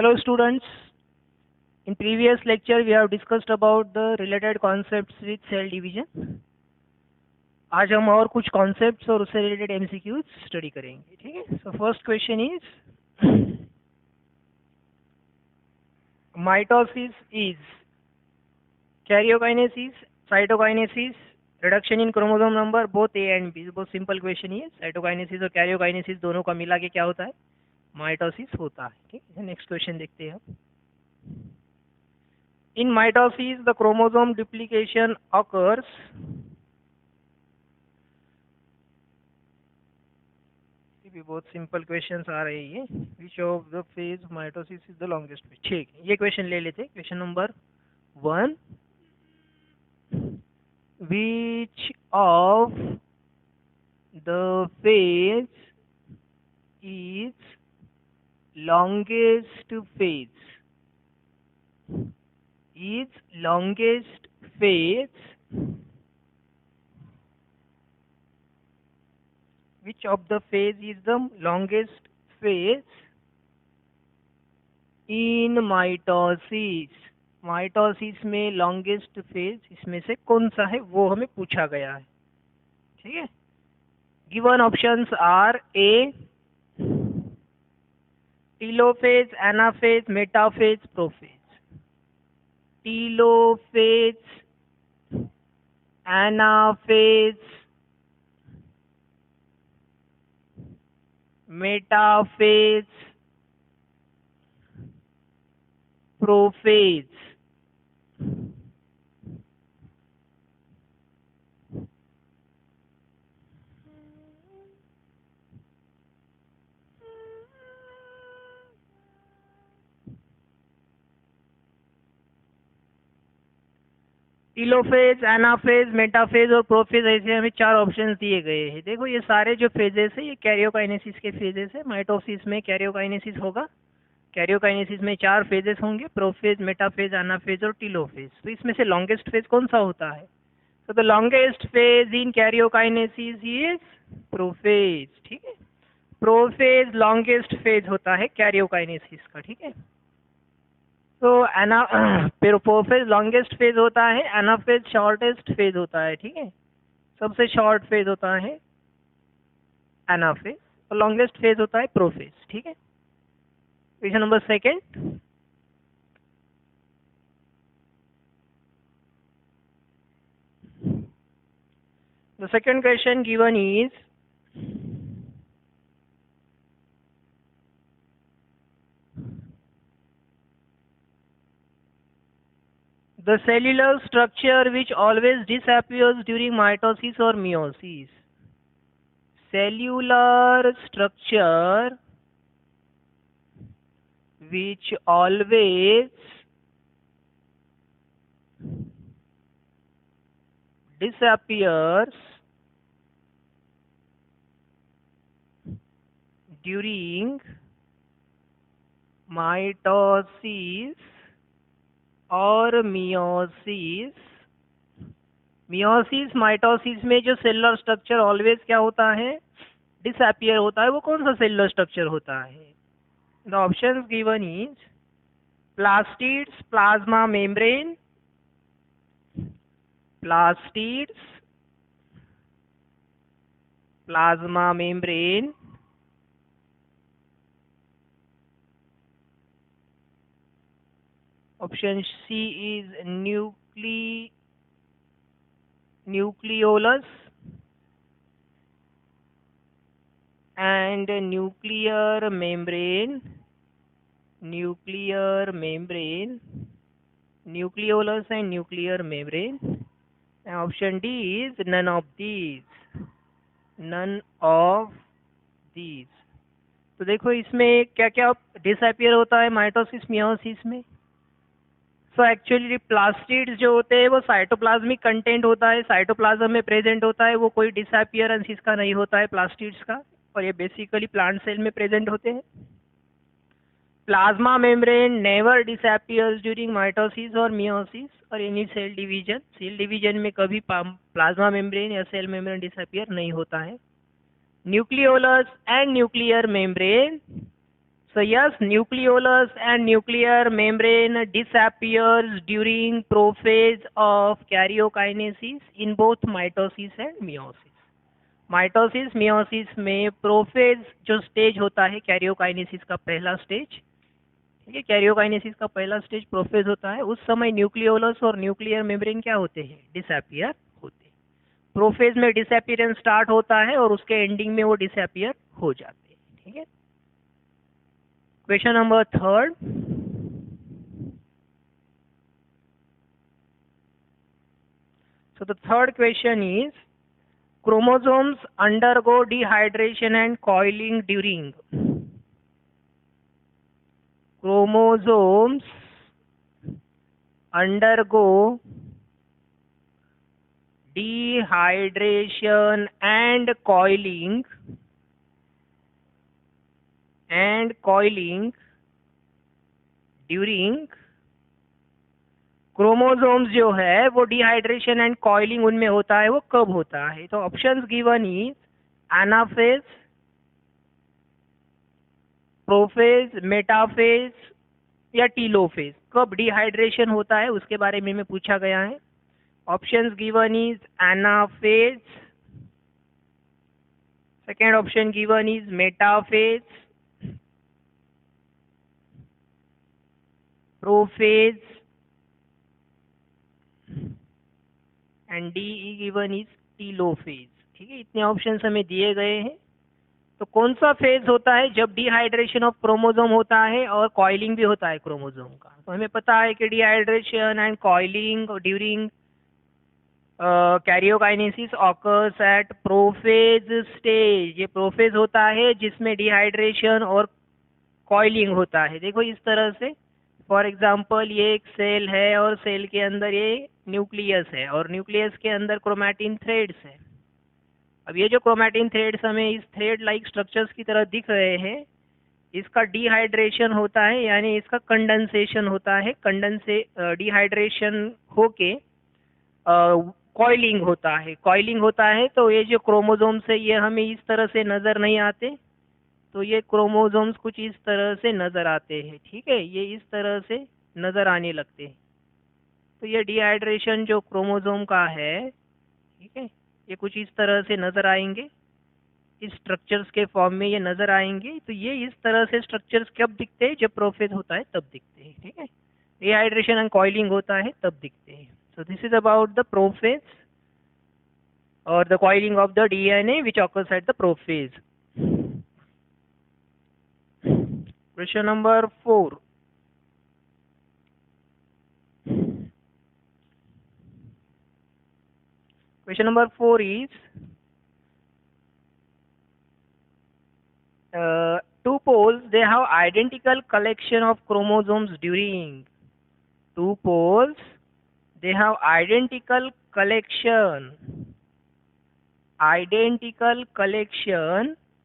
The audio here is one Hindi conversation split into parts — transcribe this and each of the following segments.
Hello students, in previous lecture we have discussed about the related concepts with cell division. आज हम और कुछ concepts और उससे related MCQs study करेंगे, ठीक है? So first question is mitosis is karyokinesis, cytokinesis, reduction in chromosome number, both A and B. बहुत simple question है. cytokinesis और karyokinesis दोनों का मिला के क्या होता है? माइटोसिस होता है. ठीक है, नेक्स्ट क्वेश्चन देखते हैं हम. इन mitosis the chromosome duplication occurs. ये भी बहुत सिंपल क्वेश्चंस आ रहे हैं. Which of the phase mitosis is the longest phase. ठीक है, ये क्वेश्चन ले लेते. Question number 1, which of the phase is longest phase which of the phase is the longest phase in mitosis. Mitosis में लॉन्गेस्ट फेज इसमें से कौन सा है वो हमें पूछा गया है. ठीक है, given options are a telophase, anaphase, metaphase, prophase. Telophase, anaphase, metaphase, prophase. Telophase, anaphase, metaphase और प्रोफेज, ऐसे हमें 4 ऑप्शंस दिए गए हैं. देखो ये सारे जो फेजेस है ये कैरियोकाइनेसिस के फेजेस है. माइटोसिस में कैरियोकाइनेसिस होगा. कैरियोकाइनेसिस में 4 फेजेस होंगे, प्रोफेज, मेटाफेज, एनाफेज और टीलोफेज. तो इसमें से लॉन्गेस्ट फेज कौन सा होता है? तो the longest phase in karyokinesis is prophase. ठीक है, प्रोफेज लॉन्गेस्ट फेज होता है कैरियोकाइनेसिस का. ठीक है, तो प्रोफेज लॉन्गेस्ट फेज होता है, एनाफेज शॉर्टेस्ट फेज होता है. ठीक है, सबसे शॉर्ट फेज होता है एनाफेज और लॉन्गेस्ट फेज होता है प्रोफेज. ठीक है, question number 2. The second question given is the cellular structure which always disappears during mitosis or meiosis. Cellular structure which always disappears during mitosis और मियोसिस. मियोसिस माइटोसिस में जो सेलुलर स्ट्रक्चर ऑलवेज क्या होता है? डिसअपियर होता है. वो कौन सा सेलुलर स्ट्रक्चर होता है? The options given is plastids, plasma membrane, plastids, plasma membrane, option C is nucleolus and nuclear membrane. Nucleolus and nuclear membrane. And option D is none of these. तो देखो इसमें क्या क्या डिसअपियर होता है माइटोसिस मियोसिस में. सो एक्चुअली प्लास्टिड्स जो होते हैं वो साइटोप्लाज्मिक कंटेंट होता है, साइटोप्लाज्म में प्रेजेंट होता है. वो कोई डिसअपियरेंस इसका नहीं होता है प्लास्टिड्स का, और ये बेसिकली प्लांट सेल में प्रेजेंट होते हैं. Plasma membrane never disappears during mitosis और मियोसिस और any cell division. Cell division में कभी प्लाज्मा मेम्ब्रेन या सेल मेम्ब्रेन डिसअपियर नहीं होता है. Nucleolus and nuclear membrane So yes, nucleolus and nuclear membrane disappears during prophase of karyokinesis in both mitosis and meiosis. Mitosis meiosis में प्रोफेज जो स्टेज होता है कैरियोकाइनेसिस का पहला स्टेज, ठीक है, कैरियोकाइनेसिस का पहला स्टेज प्रोफेज होता है, उस समय न्यूक्लियोलस और न्यूक्लियर मेम्ब्रेन क्या होते हैं, डिसअपियर होते हैं। प्रोफेज में डिसअपियरेंस स्टार्ट होता है और उसके एंडिंग में वो डिसअपियर हो जाते हैं, ठीक है। Question number 3. So the third question is, chromosomes undergo dehydration and coiling during. Chromosomes undergo dehydration and coiling during. Chromosomes जो है वो डिहाइड्रेशन एंड कॉइलिंग उनमें होता है, वो कब होता है? तो options given is anaphase, prophase, metaphase या टीलोफेज। कब डिहाइड्रेशन होता है उसके बारे में पूछा गया है। Options given is anaphase, second option given is metaphase, prophase and D given is telophase. ठीक है, इतने ऑप्शंस हमें दिए गए हैं। तो कौन सा फेज होता है जब डिहाइड्रेशन ऑफ क्रोमोसोम होता है और कॉइलिंग भी होता है क्रोमोसोम का? तो हमें पता है कि dehydration and coiling during karyokinesis occurs eight prophase stage. ये प्रोफेज होता है जिसमें डिहाइड्रेशन और कॉइलिंग होता है। देखो इस तरह से, फॉर एग्जाम्पल ये एक सेल है और सेल के अंदर ये न्यूक्लियस है और न्यूक्लियस के अंदर क्रोमैटिन थ्रेड्स है। अब ये जो क्रोमैटिन थ्रेड्स हमें इस थ्रेड लाइक स्ट्रक्चर्स की तरह दिख रहे हैं, इसका डिहाइड्रेशन होता है, यानी इसका कंडेंसेशन होता है। डिहाइड्रेशन होके कॉइलिंग होता है। कॉइलिंग होता है तो ये जो क्रोमोसोम्स है ये हमें इस तरह से नज़र नहीं आते, तो ये क्रोमोसोम्स कुछ इस तरह से नज़र आते हैं। ठीक है, ये इस तरह से नज़र आने लगते हैं। तो ये डिहाइड्रेशन जो क्रोमोसोम का है, ठीक है, ये कुछ इस तरह से नज़र आएंगे, इस स्ट्रक्चर्स के फॉर्म में ये नज़र आएंगे। तो ये इस तरह से स्ट्रक्चर्स कब दिखते हैं? जब प्रोफेज होता है तब दिखते हैं। ठीक है, डिहाइड्रेशन एंड कॉइलिंग होता है तब दिखते हैं। So this is about the prophase और the coiling of the DNA which occurs at the prophase. Question number 4. Question number 4 is, two poles, they have identical collection of chromosomes during. Two poles, they have identical collection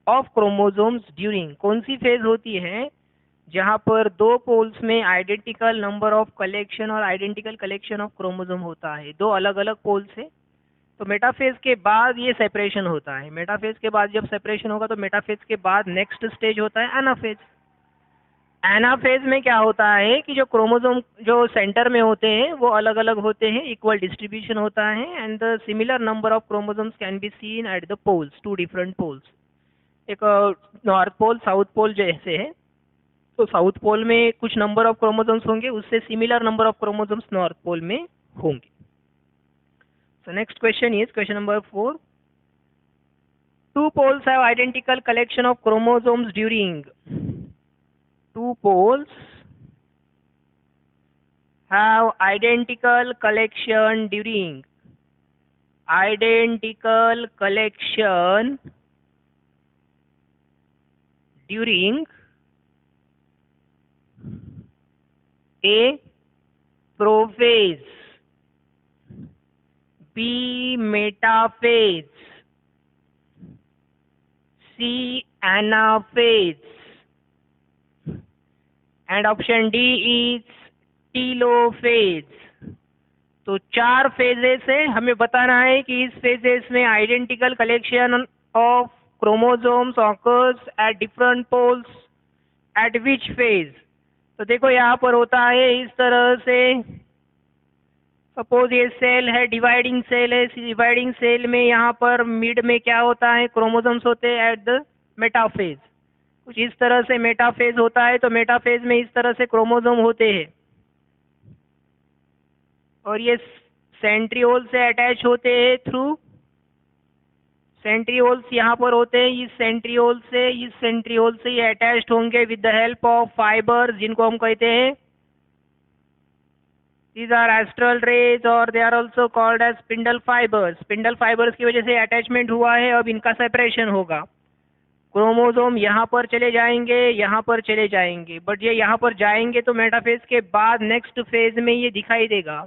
of chromosomes during. कौन सी फेज होती है जहाँ पर दो पोल्स में आइडेंटिकल नंबर ऑफ कलेक्शन और आइडेंटिकल कलेक्शन ऑफ क्रोमोसोम होता है? दो अलग अलग पोल्स है। तो मेटाफेज के बाद ये सेपरेशन होता है। मेटाफेज के बाद जब सेपरेशन होगा तो मेटाफेज के बाद नेक्स्ट स्टेज होता है एनाफेज। एनाफेज में क्या होता है कि जो क्रोमोसोम जो सेंटर में होते हैं वो अलग अलग होते हैं, इक्वल डिस्ट्रीब्यूशन होता है, and the similar number of chromosomes can be seen at the poles, two different poles. एक नॉर्थ पोल साउथ पोल जैसे है, तो साउथ पोल में कुछ नंबर ऑफ क्रोमोसोम्स होंगे, उससे similar number of chromosomes north pole में होंगे। So next question is question number 4. Two poles have identical collection of chromosomes during. Two poles have identical collection during. Identical collection during A. Prophase, B. Metaphase, C. Anaphase, and option D is telophase. तो चार फेजेस है, हमें बताना है कि इस फेजेस में identical collection of chromosomes occurs at different poles at which phase. तो देखो यहाँ पर होता है इस तरह से, सपोज ये सेल है, डिवाइडिंग सेल है, डिवाइडिंग सेल में यहाँ पर मिड में क्या होता है, क्रोमोसोम्स होते हैं एट द मेटाफेज। कुछ इस तरह से मेटाफेज होता है, तो मेटाफेज में इस तरह से क्रोमोसोम होते हैं और ये सेंट्रियोल से अटैच होते हैं थ्रू, सेंट्रियोल्स यहाँ पर होते हैं, इस सेंट्रियोल से ये अटैच्ड होंगे with the help of fibres, जिनको हम कहते हैं these are astral rays or they are also called as spindle fibers। Spindle fibres की वजह से अटैचमेंट हुआ है, अब इनका सेपरेशन होगा। क्रोमोसोम यहाँ पर चले जाएंगे, यहाँ पर चले जाएंगे, बट ये यहाँ पर जाएंगे तो मेटाफेज के बाद नेक्स्ट फेज में ये दिखाई देगा।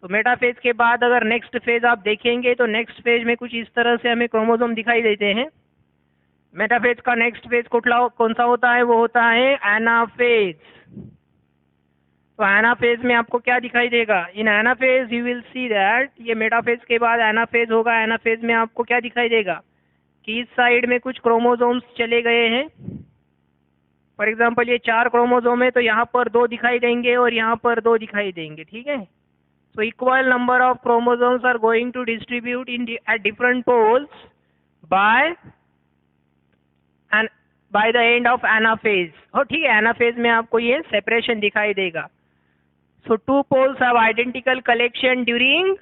तो मेटाफेज के बाद अगर नेक्स्ट फेज आप देखेंगे तो नेक्स्ट फेज में कुछ इस तरह से हमें क्रोमोसोम दिखाई देते हैं। मेटाफेज का नेक्स्ट फेज कौन सा होता है, वो होता है एनाफेज। तो एनाफेज में आपको क्या दिखाई देगा, इन anaphase you will see that, ये मेटाफेज के बाद एनाफेज होगा। एनाफेज में आपको क्या दिखाई देगा कि इस साइड में कुछ क्रोमोसोम्स चले गए हैं। फॉर एग्जांपल ये 4 क्रोमोसोम है, तो यहाँ पर 2 दिखाई देंगे और यहाँ पर 2 दिखाई देंगे, ठीक है। So equal number of chromosomes are going to distribute in at different poles by the end of anaphase. और ठीक है, एनाफेज में आपको ये सेपरेशन दिखाई देगा। So 2 poles have identical collection during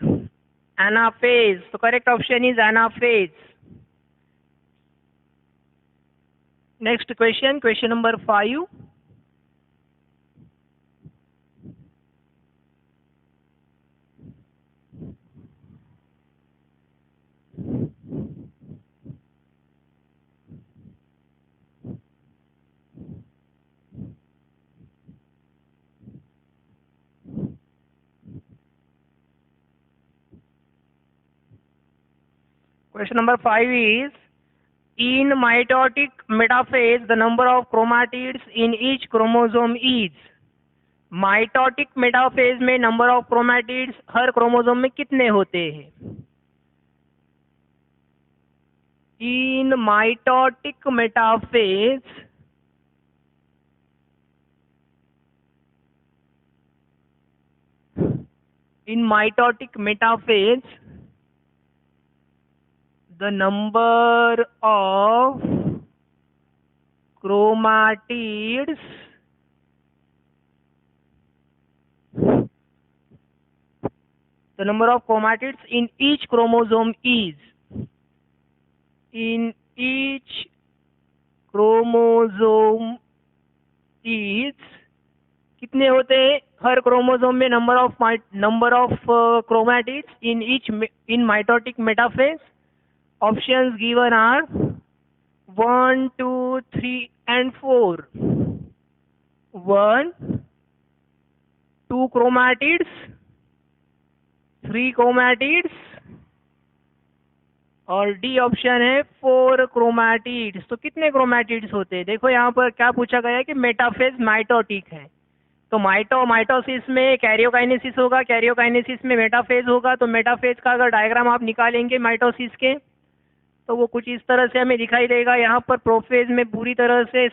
anaphase. So correct option is anaphase. Next question, question number 5. Question number 5 is, in mitotic metaphase the number of chromatids in each chromosome is। Mitotic metaphase में नंबर ऑफ क्रोमैटिड्स हर क्रोमोसोम में कितने होते हैं। In mitotic metaphase the number of chromatids in each chromosome is, in each chromosome is कितने होते हैं हर क्रोमोसोम में, number of chromatids in mitotic metaphase. Options given are 1, 2, 3 and 4. 1, 2 chromatids, 3 chromatids और डी ऑप्शन है 4 क्रोमैटिड्स। तो कितने क्रोमैटिड्स होते हैं, देखो यहाँ पर क्या पूछा गया है कि मेटाफेज माइटोटिक है, तो माइटोसिस में कैरियोकाइनेसिस होगा, कैरियोकाइनेसिस में मेटाफेज होगा। तो मेटाफेज का अगर डायग्राम आप निकालेंगे माइटोसिस के, तो वो कुछ इस तरह से हमें दिखाई देगा। यहाँ पर प्रोफेज में पूरी तरह से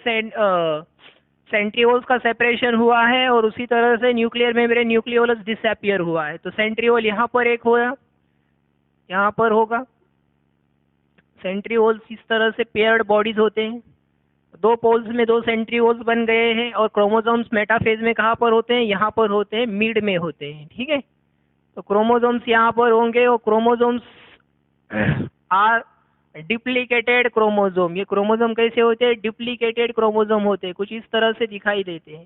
सेंट्रियोल्स का सेपरेशन हुआ है और उसी तरह से न्यूक्लियर मेम्ब्रेन न्यूक्लियोलस डिसअपियर हुआ है। तो सेंट्रियोल यहाँ पर एक होगा, यहाँ पर होगा। सेंट्रियोल्स इस तरह से पेयर्ड बॉडीज होते हैं, 2 पोल्स में 2 सेंट्रियोल्स बन गए हैं। और क्रोमोसोम्स मेटाफेज में कहाँ पर होते हैं, यहाँ पर होते हैं, मिड में होते हैं, ठीक है। तो क्रोमोसोम्स यहाँ पर होंगे और क्रोमोसोम्स आर डिप्लीकेटेड क्रोमोसोम। ये क्रोमोसोम कैसे होते हैं, डिप्लीकेटेड क्रोमोसोम होते हैं, कुछ इस तरह से दिखाई देते हैं।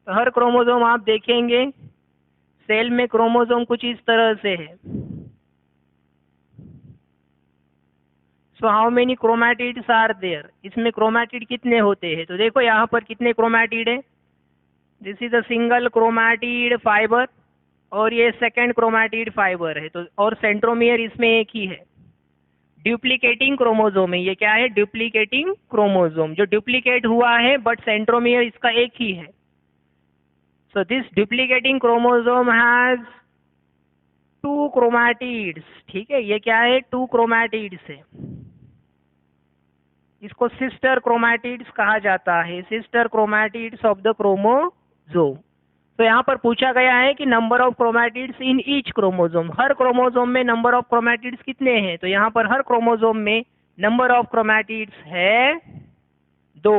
तो हर क्रोमोसोम आप देखेंगे, सेल में क्रोमोसोम कुछ इस तरह से है। So how many chromatids are there, इसमें क्रोमैटिड कितने होते हैं। तो देखो यहाँ पर कितने क्रोमैटिड है, this is a single chromatid fibre और ये सेकेंड क्रोमैटिड फाइबर है। तो और सेंट्रोमियर इसमें एक ही है। डुप्लीकेटिंग क्रोमोसोम है, ये क्या है, डुप्लीकेटिंग क्रोमोसोम, जो डुप्लीकेट हुआ है बट सेंट्रोमियर इसका एक ही है। So this duplicating chromosome has two chromatids, ठीक है, ये क्या है, टू क्रोमैटिड्स है, इसको सिस्टर क्रोमैटिड्स कहा जाता है, sister chromatids of the chromosome. तो यहाँ पर पूछा गया है कि number of chromatids in each chromosome, her chromosome में नंबर ऑफ क्रोमैटिड्स कितने हैं, तो यहाँ पर हर क्रोमोजोम में नंबर ऑफ क्रोमैटिड्स है दो,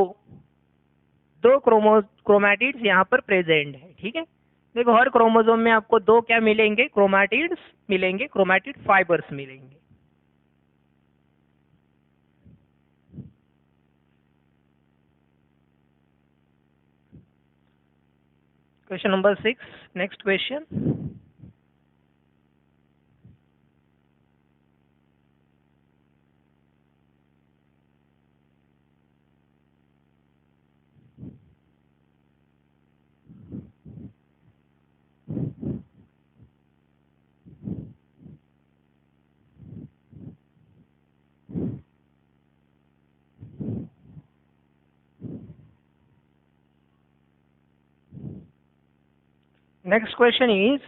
दो क्रोमैटिड्स यहाँ पर प्रेजेंट है, ठीक है। देखो हर क्रोमोजोम में आपको दो क्या मिलेंगे, क्रोमैटिड्स मिलेंगे, क्रोमैटिड फाइबर्स मिलेंगे। Question number 6, next question. Next question is,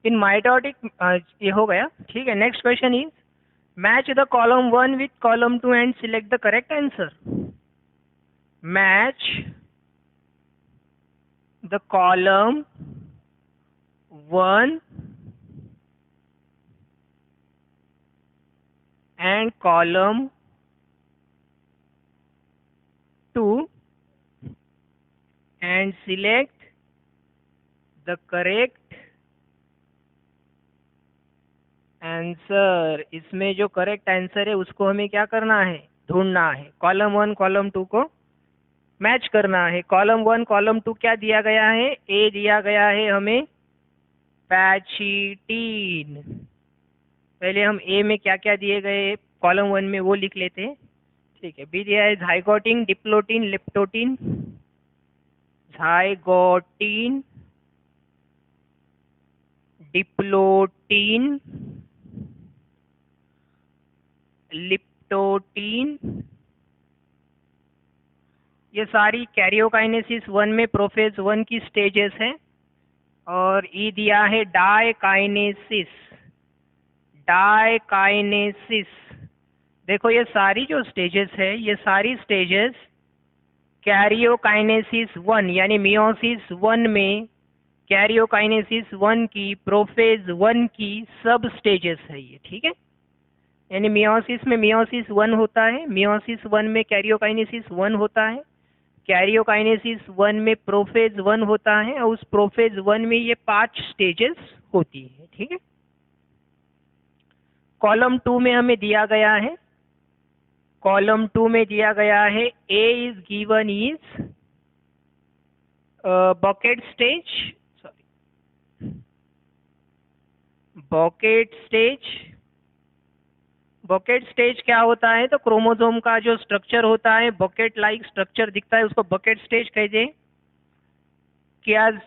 in mitotic, ये हो गया, ठीक है। Next question is, match the column 1 with column 2 and select the correct answer. Match the column 1 and column 2 and select the correct answer. इसमें जो करेक्ट आंसर है उसको हमें क्या करना है, ढूंढना है। कॉलम 1 कॉलम 2 को मैच करना है। कॉलम 1 कॉलम 2 क्या दिया गया है, ए दिया गया है हमें पैचिटीन। पहले हम ए में क्या क्या दिए गए कॉलम 1 में वो लिख लेते हैं, ठीक है। बी दिया है झाइगोटिन, डिप्लोटिन, लिप्टोटिन, झाइगोटिन, डिप्लोटिन, लिप्टोटिन, ये सारी कैरियोकाइनेसिस 1 में प्रोफेज 1 की स्टेजेस हैं। और ई दिया है डायकाइनेसिस, डायकाइनेसिस। देखो ये सारी जो स्टेजेस है, ये सारी स्टेजेस कैरियोकाइनेसिस 1 यानी मियोसिस 1 में कैरियोकाइनेसिस 1 की, प्रोफेज 1 की सब स्टेजेस है ये, ठीक है। यानी मियोसिस में मियोसिस 1 होता है, मियोसिस 1 में कैरियोकाइनेसिस 1 होता है, कैरियोकाइनेसिस 1 में प्रोफेज 1 होता है, और उस प्रोफेज 1 में ये 5 स्टेजेस होती है, ठीक है। कॉलम 2 में हमें दिया गया है, कॉलम 2 में दिया गया है A is given is bouquet stage, sorry bouquet stage. Bouquet stage क्या होता है, तो क्रोमोसोम का जो स्ट्रक्चर होता है, बकेट लाइक स्ट्रक्चर दिखता है, उसको बकेट स्टेज कहते हैं।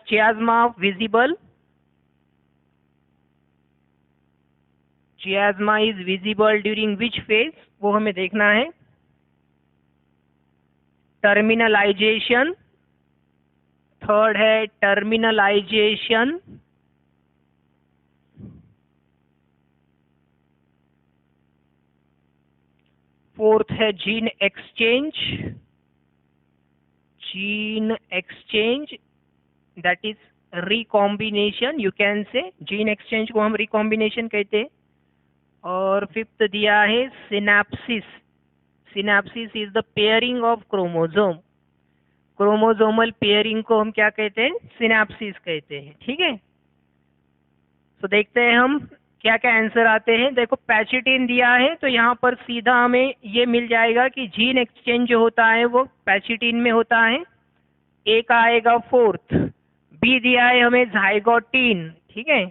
Chiasma visible, chiasma is visible during which phase, वो हमें देखना है। टर्मिनलाइजेशन, थर्ड है टर्मिनलाइजेशन, फोर्थ है gene exchange, gene exchange that is recombination, you can say gene exchange को हम रिकॉम्बिनेशन कहते हैं। और फिफ्थ दिया है synapsis, synapsis is the pairing of chromosome, chromosomal pairing को हम क्या कहते हैं, सिनेप्सिस कहते हैं, ठीक है। तो देखते हैं हम क्या क्या आंसर आते हैं। देखो पैचिटिन दिया है, तो यहाँ पर सीधा हमें ये मिल जाएगा कि जीन एक्सचेंज जो होता है वो पैचिटिन में होता है, ए का आएगा फोर्थ। बी दिया है हमें झाइगोटिन, ठीक है,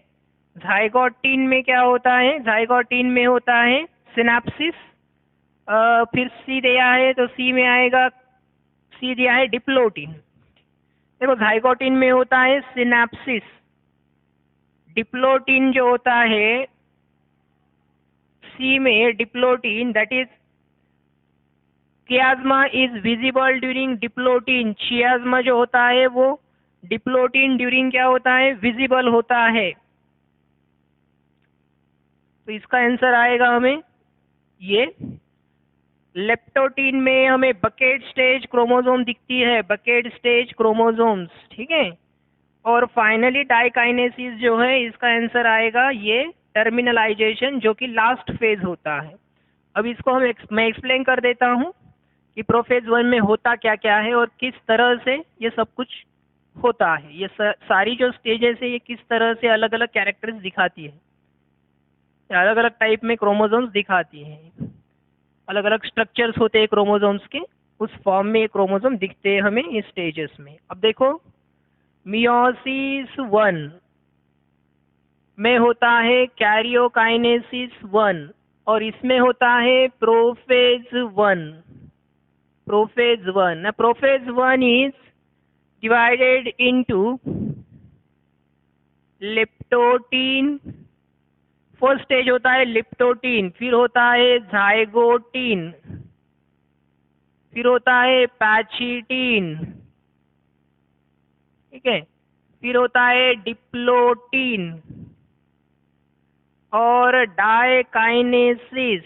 झाइगोटिन में क्या होता है, झाइगोटिन में होता है सिनेप्सिस। फिर सी दिया है, तो सी में आएगा, सी दिया है डिप्लोटिन। देखो झाइगोटिन में होता है सिनेप्सिस, डिप्लोटिन जो होता है सी में, diplotene that is chiasma is visible during diplotene, chiasma जो होता है वो डिप्लोटिन ड्यूरिंग क्या होता है, विजिबल होता है। तो इसका आंसर आएगा हमें ये। लेप्टोटीन में हमें बकेट स्टेज क्रोमोसोम दिखती है, बकेट स्टेज क्रोमोसोम्स, ठीक है। और फाइनली डाइकाइनेसिस जो है इसका आंसर आएगा ये टर्मिनलाइजेशन, जो कि लास्ट फेज होता है। अब इसको मैं एक्सप्लेन कर देता हूँ कि प्रोफेज 1 में होता क्या क्या है और किस तरह से ये सब कुछ होता है। ये सारी जो स्टेजेस है ये किस तरह से अलग अलग कैरेक्टर्स दिखाती है, अलग अलग टाइप में क्रोमोसोम्स दिखाती है, अलग अलग स्ट्रक्चर्स होते हैं क्रोमोसोम्स के, उस फॉर्म में ये क्रोमोसोम दिखते हैं हमें इस स्टेजेस में। अब देखो मियोसिस 1 में होता है कैरियोकाइनेसिस 1 और इसमें होता है prophase 1। Prophase 1, prophase 1 is divided into leptotene, first stage होता है लिप्टोटीन, फिर होता है जाइगोटीन, फिर होता है पैचिटीन, ठीक है, फिर होता है डिप्लोटीन और डाइकाइनेसिस।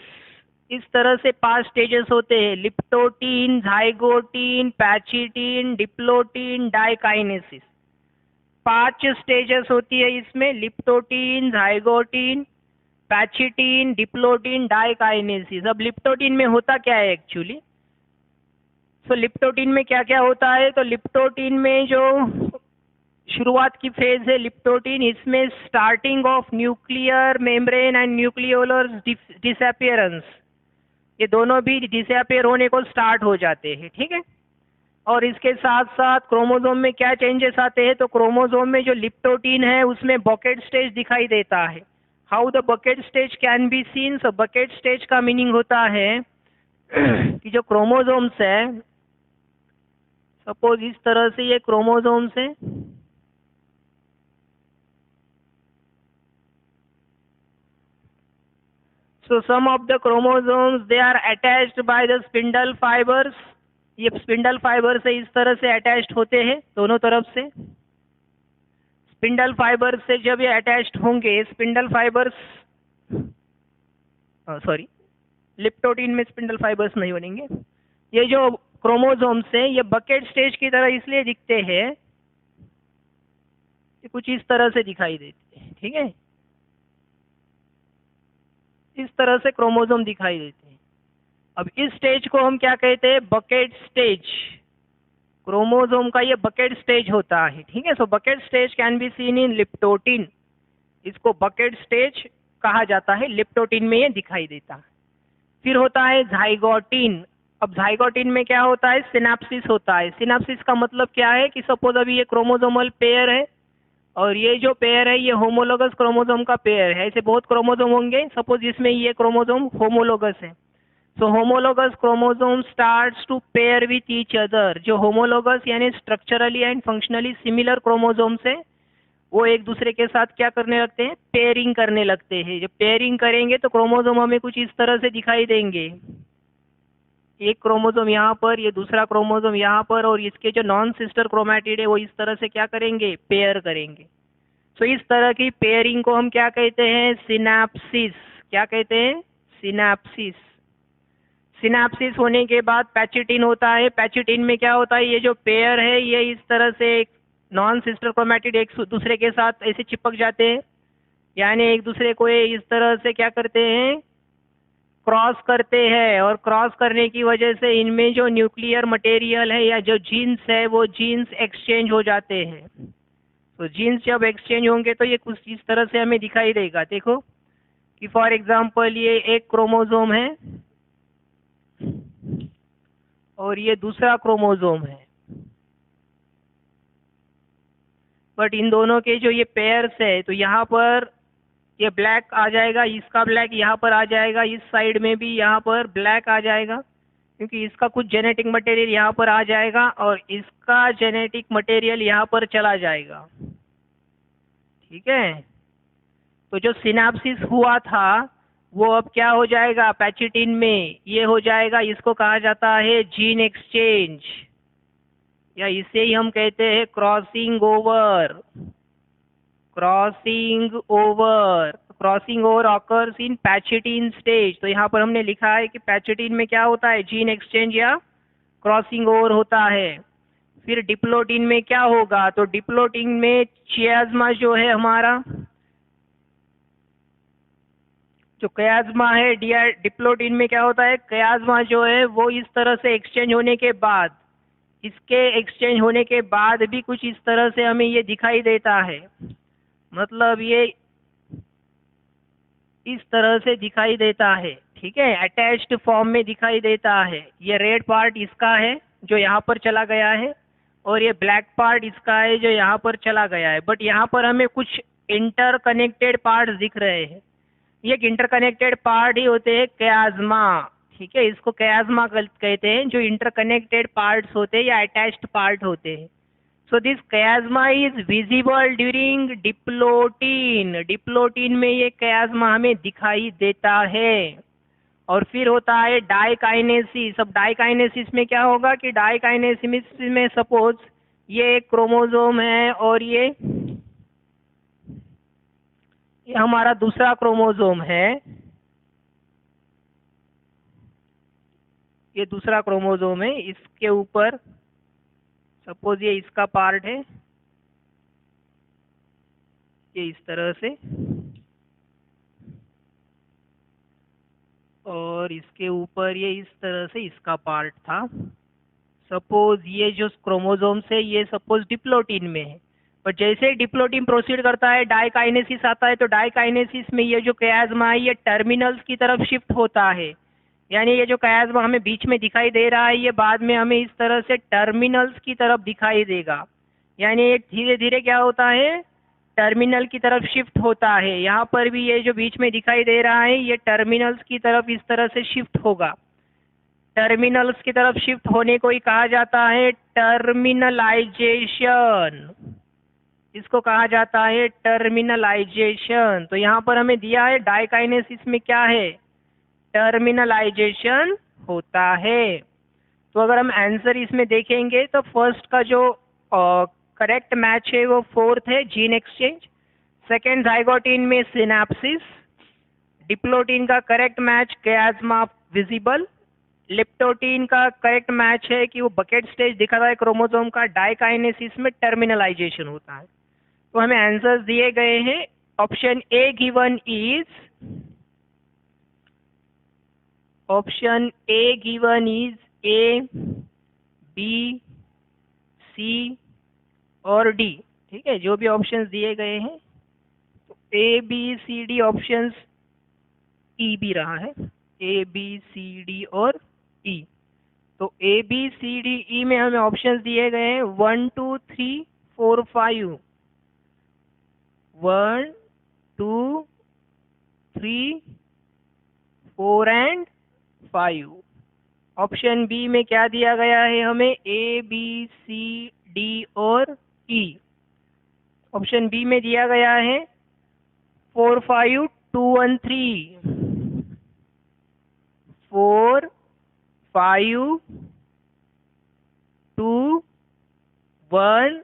इस तरह से 5 स्टेजेस होते हैं, leptotene, zygotene, pachytene, diplotene, diakinesis. 5 stages होती है इसमें, leptotene, zygotene, pachytene, diplotene, diakinesis. अब लिप्टोटीन में होता क्या है एक्चुअली, तो लिप्टोटीन में क्या क्या होता है, तो लिप्टोटीन में जो शुरुआत की फेज है लिप्टोटीन, इसमें starting of nuclear membrane and nucleolar disappearance, ये दोनों भी डिसअपियर होने को स्टार्ट हो जाते हैं, ठीक है। और इसके साथ साथ क्रोमोसोम में क्या चेंजेस आते हैं, तो क्रोमोसोम में जो लिप्टोटीन है उसमें बकेट स्टेज दिखाई देता है। How the bucket stage can be scene, so bouquet stage का मीनिंग होता है कि जो क्रोमोसोम्स है, सपोज इस तरह से ये क्रोमोसोम्स है, so some of the chromosomes they are attached by the spindle fibers, ये स्पिंडल फाइबर से इस तरह से अटैच्ड होते हैं दोनों तरफ से। स्पिंडल फाइबर से जब ये अटैच्ड होंगे, स्पिंडल फाइबर्स सॉरी लिप्टोटीन में स्पिंडल फाइबर्स नहीं बनेंगे। ये जो क्रोमोसोम्स हैं ये बकेट स्टेज की तरह इसलिए दिखते हैं, ये कुछ इस तरह से दिखाई देते हैं, ठीक है, इस तरह से क्रोमोसोम दिखाई देते हैं। अब इस स्टेज को हम क्या कहते हैं, बकेट स्टेज। क्रोमोसोम का ये बकेट स्टेज होता है, ठीक है। So bouquet stage can be seen in leptotene, इसको बकेट स्टेज कहा जाता है, लिप्टोटीन में ये दिखाई देता है। फिर होता है जाइगोटीन। अब जाइगोटीन में क्या होता है, सिनेप्सिस होता है। सिनेप्सिस का मतलब क्या है कि सपोज अभी ये क्रोमोसोमल पेयर है और ये जो पेयर है ये होमोलोगस क्रोमोसोम का पेयर है। ऐसे बहुत क्रोमोसोम होंगे, सपोज इसमें ये क्रोमोसोम होमोलोगस है, so homologous chromosome starts to pair with each other. जो होमोलोगस यानी structurally and functionally similar chromosomes है वो एक दूसरे के साथ क्या करने लगते हैं, पेयरिंग करने लगते हैं। जब पेयरिंग करेंगे तो क्रोमोसोम हमें कुछ इस तरह से दिखाई देंगे, एक क्रोमोसोम यहाँ पर, ये दूसरा क्रोमोसोम यहाँ पर, और इसके जो नॉन सिस्टर क्रोमैटिड है वो इस तरह से क्या करेंगे, पेयर करेंगे। सो इस तरह की पेयरिंग को हम क्या कहते हैं, सिनैप्सिस। क्या कहते हैं, सिनैप्सिस। सिनैप्सिस होने के बाद पैचिटिन होता है। पैचिटिन में क्या होता है, ये जो पेयर है ये इस तरह से एक नॉन सिस्टर क्रोमैटिड एक दूसरे के साथ ऐसे चिपक जाते हैं, यानी एक दूसरे को ये इस तरह से क्या करते हैं, क्रॉस करते हैं। और क्रॉस करने की वजह से इनमें जो न्यूक्लियर मटेरियल है या जो जीन्स है वो जीन्स एक्सचेंज हो जाते हैं। तो जीन्स जब एक्सचेंज होंगे तो ये कुछ इस तरह से हमें दिखाई देगा। देखो कि फॉर एग्जांपल ये एक क्रोमोसोम है और ये दूसरा क्रोमोसोम है, बट इन दोनों के जो ये पेयर्स है तो यहाँ पर ये ब्लैक आ जाएगा, इसका ब्लैक यहाँ पर आ जाएगा, इस साइड में भी यहाँ पर ब्लैक आ जाएगा क्योंकि इसका कुछ जेनेटिक मटेरियल यहाँ पर आ जाएगा और इसका जेनेटिक मटेरियल यहाँ पर चला जाएगा, ठीक है। तो जो सिनैप्सिस हुआ था वो अब क्या हो जाएगा पैचिटिन में, ये हो जाएगा, इसको कहा जाता है जीन एक्सचेंज, या इसे ही हम कहते हैं crossing over. Crossing over occurs in pachytene stage. तो यहाँ पर हमने लिखा है कि पैचिटिन में क्या होता है, जीन एक्सचेंज या क्रॉसिंग ओवर होता है। फिर डिप्लोटिन में क्या होगा, तो डिप्लोटिन में चियाज्मा जो है हमारा, जो कयाज्मा है, डिप्लोटिन में क्या होता है, कयाज्मा जो है वो इस तरह से एक्सचेंज होने के बाद, इसके एक्सचेंज होने के बाद भी कुछ इस तरह से हमें ये दिखाई देता है, मतलब ये इस तरह से दिखाई देता है, ठीक है, अटैच्ड फॉर्म में दिखाई देता है। ये रेड पार्ट इसका है जो यहाँ पर चला गया है, और ये ब्लैक पार्ट इसका है जो यहाँ पर चला गया है, बट यहाँ पर हमें कुछ इंटरकनेक्टेड पार्ट दिख रहे हैं। ये इंटरकनेक्टेड पार्ट ही होते हैं कयाज्मा, ठीक है, इसको कयाज्मा कहते हैं, जो इंटरकनेक्टेड पार्ट्स होते हैं या अटैच्ड पार्ट होते हैं। So this chiasma is visible during diplotene. Diplotene में ये कयाज्मा हमें दिखाई देता है। और फिर होता है डाइकाइनेसिस। अब डाइकाइनेसिस में क्या होगा कि डाइकाइनेसिस में सपोज ये एक क्रोमोसोम है और ये हमारा दूसरा क्रोमोसोम है, ये दूसरा क्रोमोसोम है, इसके ऊपर सपोज ये इसका पार्ट है, ये इस तरह से, और इसके ऊपर ये इस तरह से इसका पार्ट था। सपोज ये जो क्रोमोसोम है ये सपोज डिप्लोटिन में है, पर जैसे ही डिप्लोटिन प्रोसीड करता है डाइकाइनेसिस आता है, तो डाइकाइनेसिस में ये जो कयाज्मा है ये टर्मिनल्स की तरफ शिफ्ट होता है। यानी ये जो कयाज्मा हमें बीच में दिखाई दे रहा है ये बाद में हमें इस तरह से टर्मिनल्स की तरफ दिखाई देगा। यानी ये धीरे धीरे क्या होता है, टर्मिनल की तरफ शिफ्ट होता है। यहाँ पर भी ये जो बीच में दिखाई दे रहा है ये टर्मिनल्स की तरफ इस तरह से शिफ्ट होगा। टर्मिनल्स की तरफ शिफ्ट होने को ही कहा जाता है टर्मिनलाइजेशन, इसको कहा जाता है टर्मिनलाइजेशन। तो यहाँ पर हमें दिया है डाइकाइनेसिस में क्या है, टर्मिनलाइजेशन होता है। तो अगर हम आंसर इसमें देखेंगे तो फर्स्ट का जो करेक्ट मैच है वो फोर्थ है, जीन एक्सचेंज। सेकेंड जाइगोटिन में सिनेप्सिस। डिप्लोटिन का करेक्ट मैच कयाज्मा विजिबल। लेप्टोटीन का करेक्ट मैच है कि वो बकेट स्टेज दिखा रहा है क्रोमोसोम का। डाइकाइनेसिस में टर्मिनलाइजेशन होता है। तो हमें आंसर्स दिए गए हैं। Option A given is, option A given is A, B, C और डी, ठीक है, जो भी ऑप्शंस दिए गए हैं। तो A B C D options E भी रहा है, ए बी सी डी और ई। तो A B C D E में हमें ऑप्शंस दिए गए हैं 1 2 3 4 5, 1 2 3 4 एंड 5। ऑप्शन बी में क्या दिया गया है हमें, ए बी सी डी और ई। ऑप्शन बी में दिया गया है 4 5 2 1 3, 4 5 2 1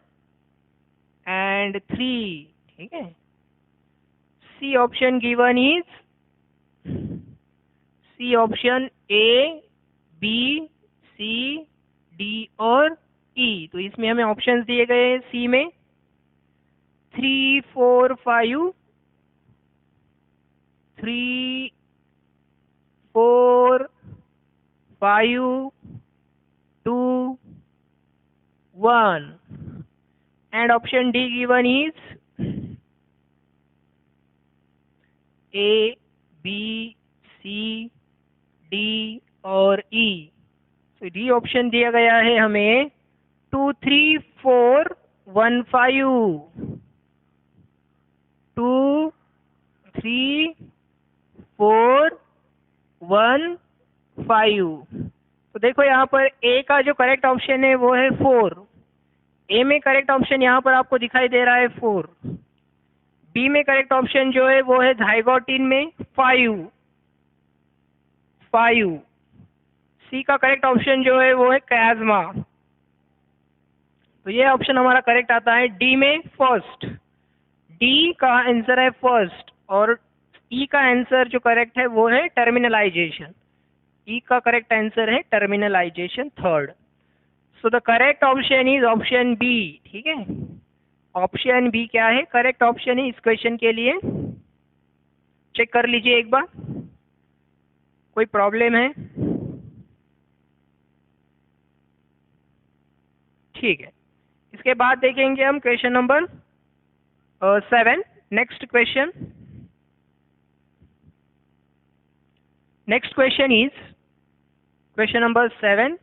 एंड 3, ठीक है। C option given is, C option A B C D और ई। तो इसमें हमें ऑप्शंस दिए गए हैं सी में 3 4 5, 3 4 5 2 1 and option D given is A, B, C, D और E। तो डी ऑप्शन दिया गया है हमें 2 3 4 1 5, 2 3 4 1 5। तो देखो यहाँ पर ए का जो करेक्ट ऑप्शन है वो है 4। ए में करेक्ट ऑप्शन यहाँ पर आपको दिखाई दे रहा है 4। बी में करेक्ट ऑप्शन जो है वो है जाइगोटिन में 5। 5। सी का करेक्ट ऑप्शन जो है वो है कैजमा। तो ये ऑप्शन हमारा करेक्ट आता है डी में फर्स्ट। डी का आंसर है फर्स्ट और ई का आंसर जो करेक्ट है वो है टर्मिनलाइजेशन। ई का करेक्ट आंसर है terminalization third. So the correct option is option B. ठीक है, ऑप्शन बी क्या है करेक्ट ऑप्शन है इस क्वेश्चन के लिए। चेक कर लीजिए एक बार, कोई प्रॉब्लम है? ठीक है, इसके बाद देखेंगे हम question number 7। Next question, next question is question number 7।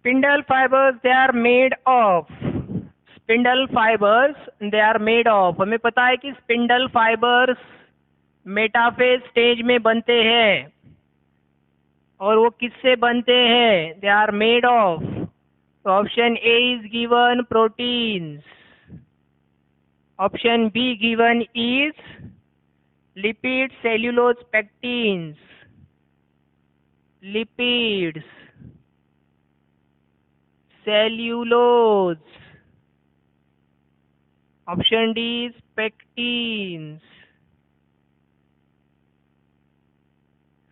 Spindle fibers they are made of, spindle fibers they are made of. हमें पता है कि स्पिंडल फाइबर्स मेटाफेज स्टेज में बनते हैं और वो किससे बनते हैं? They are made of. तो option A is given proteins, option B given is lipid cellulose pectins, lipids cellulose, option D is pectins.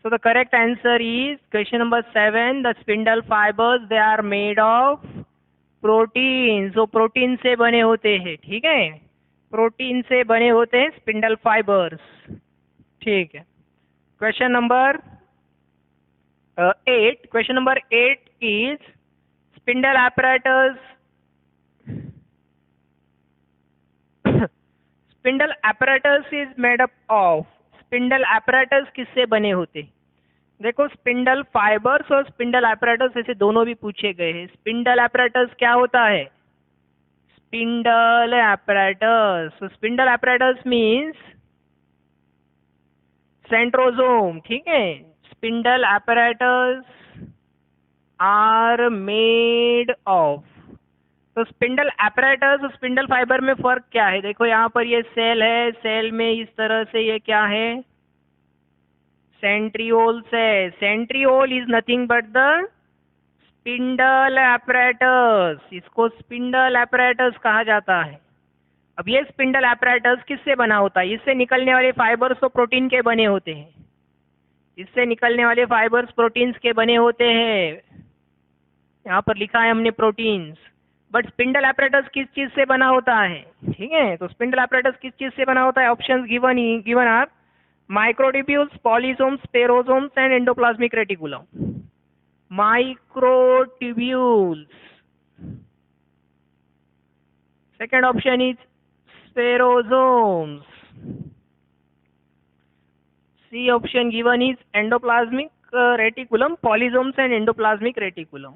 So the correct answer is question number 7. The spindle fibers they are made of proteins. So protein से बने होते हैं। ठीक है, प्रोटीन से बने होते हैं स्पिंडल फाइबर्स। ठीक है, question number 8। Question number 8 is spindle apparatus spindle apparatus is made up of. Spindle apparatus किससे बने होते? देखो, स्पिंडल फाइबर्स और स्पिंडल apparatus ऐसे दोनों भी पूछे गए हैं। स्पिंडल apparatus क्या होता है? Spindle apparatus, so spindle apparatus means centrosome. ठीक है, spindle apparatus are made of. तो स्पिंडल apparatus और स्पिंडल फाइबर में फर्क क्या है? देखो यहाँ पर ये सेल है, सेल में इस तरह से ये क्या है? सेंट्रियोल्स है। Centriole is nothing but the spindle apparatus, इसको स्पिंडल apparatus कहा जाता है। अब ये स्पिंडल apparatus किससे बना होता है? इससे निकलने वाले फाइबर्स तो प्रोटीन के बने होते हैं, इससे निकलने वाले फाइबर्स प्रोटीन्स के बने होते हैं। यहाँ पर लिखा है हमने प्रोटीन्स, बट स्पिंडल apparatus किस चीज से बना होता है? ठीक है, तो स्पिंडल apparatus किस चीज से बना होता है? Options given are microtubules, polysomes, spherosomes and endoplasmic reticulum. Microtubules, second option is spherosomes, C option given is endoplasmic reticulum, polysomes and endoplasmic reticulum.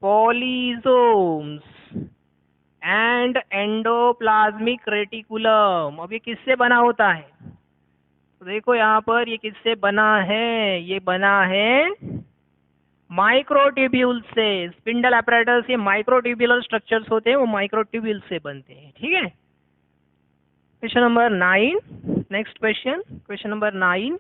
Polysomes and endoplasmic reticulum. अब ये किससे बना होता है? तो देखो यहाँ पर ये किससे बना है? ये बना है माइक्रोट्यूब्यूल से। स्पिंडल apparatus ये माइक्रोट्यूब्यूलर स्ट्रक्चर्स होते हैं, वो माइक्रोट्यूब्यूल से बनते हैं। ठीक है, question number 9। Next question, question number 9।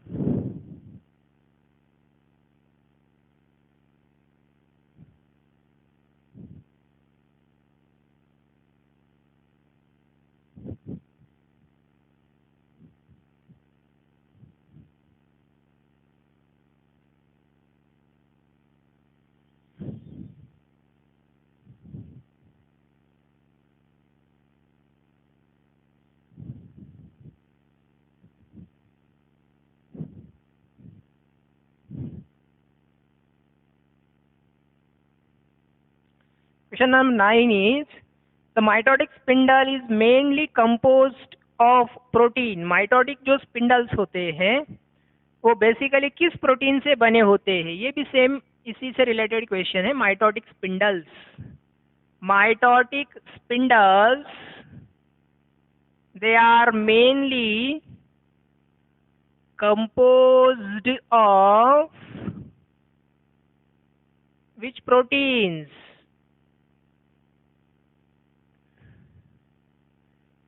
Question number 9 is the mitotic spindle is mainly composed of protein. Mitotic जो spindles होते हैं वो बेसिकली किस प्रोटीन से बने होते हैं? ये भी सेम इसी से रिलेटेड क्वेश्चन है. Mitotic spindles they are mainly composed of which proteins?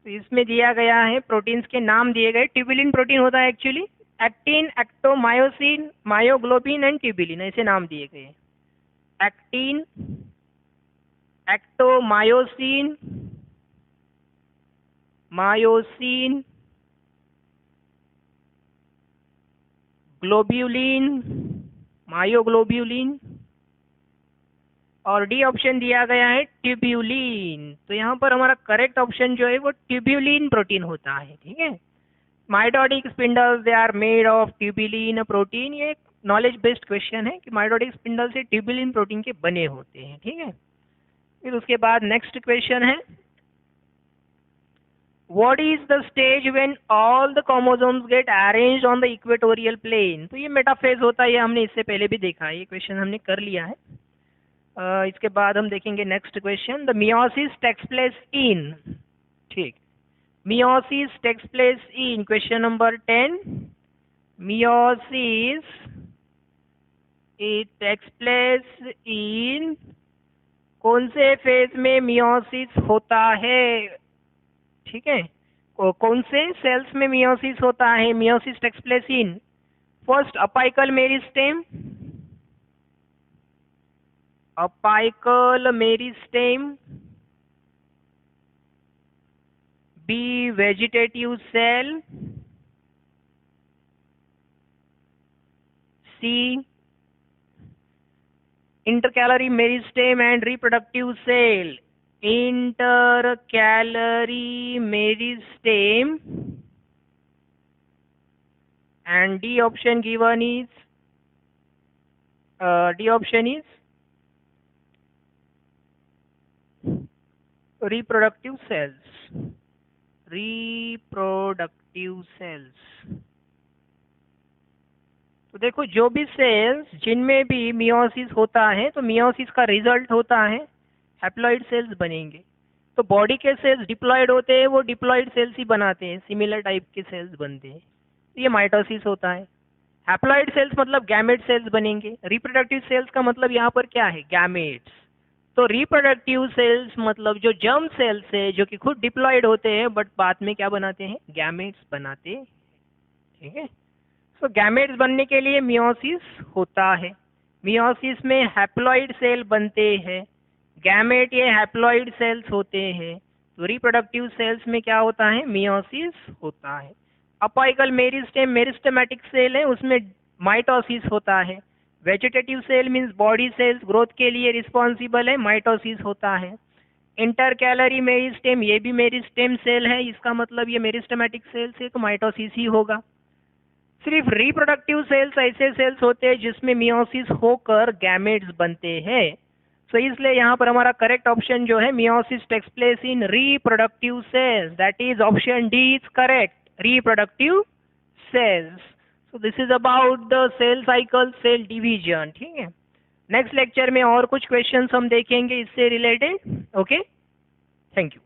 तो इसमें दिया गया है, प्रोटीन्स के नाम दिए गए. ट्यूबुलिन प्रोटीन होता है actually, actin, actomyosin, myoglobin and tubulin, ऐसे नाम दिए गए. Actin, actomyosin, myosin, globulin, myoglobulin, और डी ऑप्शन दिया गया है ट्यूब्यूलिन. तो यहाँ पर हमारा करेक्ट ऑप्शन जो है वो ट्यूब्यूलिन प्रोटीन होता है. ठीक है. Mitotic spindles they are made of tubulin protein. ये नॉलेज बेस्ड क्वेश्चन है कि माइटोटिक स्पिंडल से ट्यूब्यूलिन प्रोटीन के बने होते हैं. ठीक है. फिर उसके बाद नेक्स्ट क्वेश्चन है, What is the stage when all the chromosomes get arranged on the equatorial plane? तो ये मेटाफेज होता है, ये हमने इससे पहले भी देखा है, ये क्वेश्चन हमने कर लिया है. इसके बाद हम देखेंगे next question, the meiosis takes place in. ठीक, meiosis takes place in, question number 10. Meiosis it takes place in, कौन से फेज में मियोसिस होता है? ठीक है, कौन से सेल्स में मियोसिस होता है? Meiosis takes place in first apical meristem, apical meristem, B vegetative cell, C intercalary meristem and reproductive cell. Intercalary meristem, and D option given is reproductive cells. तो देखो, जो भी सेल्स जिनमें भी मियोसिस होता है तो मियोसिस का रिजल्ट होता है हैप्लॉइड सेल्स बनेंगे. तो बॉडी के सेल्स डिप्लॉयड होते हैं, वो डिप्लॉयड सेल्स ही बनाते हैं, सिमिलर टाइप के सेल्स बनते हैं. तो ये माइटोसिस होता है. हैप्लॉइड सेल्स मतलब गैमेट सेल्स बनेंगे. रिप्रोडक्टिव सेल्स का मतलब यहाँ पर क्या है? गैमेट्स. तो रिप्रोडक्टिव सेल्स मतलब जो जर्म सेल्स है जो कि खुद डिप्लॉयड होते हैं बट बाद में क्या बनाते हैं? गैमेट्स बनाते हैं. ठीक है. तो गैमेट्स बनने के लिए मियोसिस होता है. मियोसिस में हैप्लॉइड सेल बनते हैं, गैमेट ये हैप्लॉइड सेल्स होते हैं. तो रिप्रोडक्टिव सेल्स में क्या होता है? मियोसिस होता है. अपाइकल मेरिस्टेम मेरिस्टेमेटिक सेल है, उसमें माइटोसिस होता है. Vegetative cell means body cells growth के लिए रिस्पॉन्सिबल है, माइटोसिस होता है. इंटरकैलरी मेरिस्टेम ये भी मेरिस्टेम सेल है, इसका मतलब ये मेरिस्टेमेटिक सेल्स है तो माइटोसिस ही होगा. सिर्फ रिप्रोडक्टिव सेल्स ऐसे सेल्स होते हैं जिसमें मियोसिस होकर गैमेट्स बनते हैं. तो इसलिए यहाँ पर हमारा करेक्ट ऑप्शन जो है meiosis takes place in reproductive cells, that is option D is correct, reproductive cells. So this is about the cell cycle, cell division. ठीक है. नेक्स्ट लेक्चर में और कुछ क्वेश्चंस हम देखेंगे इससे रिलेटेड. Okay, thank you.